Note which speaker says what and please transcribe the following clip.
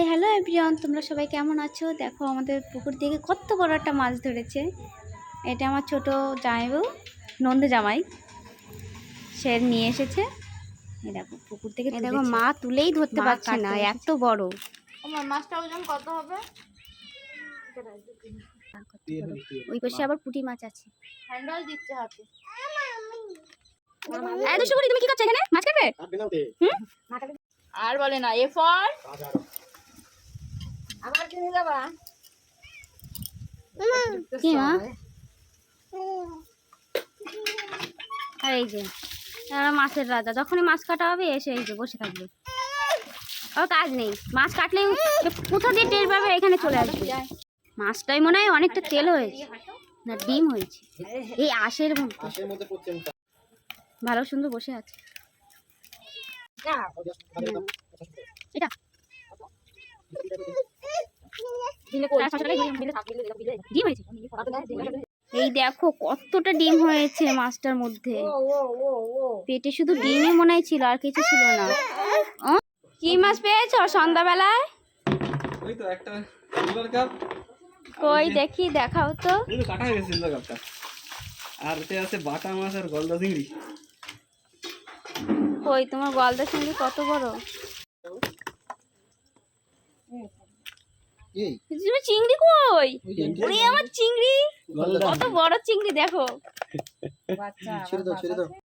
Speaker 1: Hello everyone, তোমরা সবাই কেমন আছো? দেখো আমাদের পুকুর থেকে কত বড় একটা মাছ ধরেছে। এটা আমার ছোট জামাইবাবু, নন্দে জামাই, সে নিয়ে এসেছে। এই দেখো পুকুর থেকে দেখো মা তুলেই ধরতে পারছে না, এত বড়।
Speaker 2: আমার মাছটা ওজন কত হবে?
Speaker 1: ওই পাশে আবার পুঁটি মাছ আছে।
Speaker 2: হ্যান্ডেল দিচ্ছে হাতে।
Speaker 1: এই দুষ্টু বুড়ি, তুমি কি করছো এখানে? মাছ কাটবে?
Speaker 2: আর বলে না, এ ফর আবার কিনে যাবা।
Speaker 1: কি মা? আর এই যে মাছের রাজা, যখনই মাছ কাটা হবে এসে এই যে বসে থাকবে, আর কাজ নেই। মাছ কাটলে কোথা দিয়ে টের পাবে, এখানে চলে আসবে। মাছটাই মনে হয় অনেকটা তেল হয়েছে, না ডিম হয়েছে এই আঁশের মধ্যে। ভালো সুন্দর বসে আছে এটা। ডিম হয়েছে, এই দেখো কতটা ডিম হয়েছে মাছটার মধ্যে। পেটে শুধু ডিমই মনে হয় ছিল, আর কিছু ছিল না। কি মাছ পেয়েছো সন্ধ্যাবেলায়?
Speaker 3: ওই তো একটা সিলভার কাপ।
Speaker 1: কই দেখি, দেখাও তো।
Speaker 3: এই তো কাটা হয়ে গেছে সিলভার কাপটা। আর এতে আছে বাটা মাছ আর গলদা চিংড়ি।
Speaker 1: কই তোমার গলদা চিংড়ি কত বড়?
Speaker 3: এই
Speaker 1: তুমি চিংড়ি কই? ওরে আমার চিংড়ি, কত বড় চিংড়ি দেখো।
Speaker 2: বাচ্চা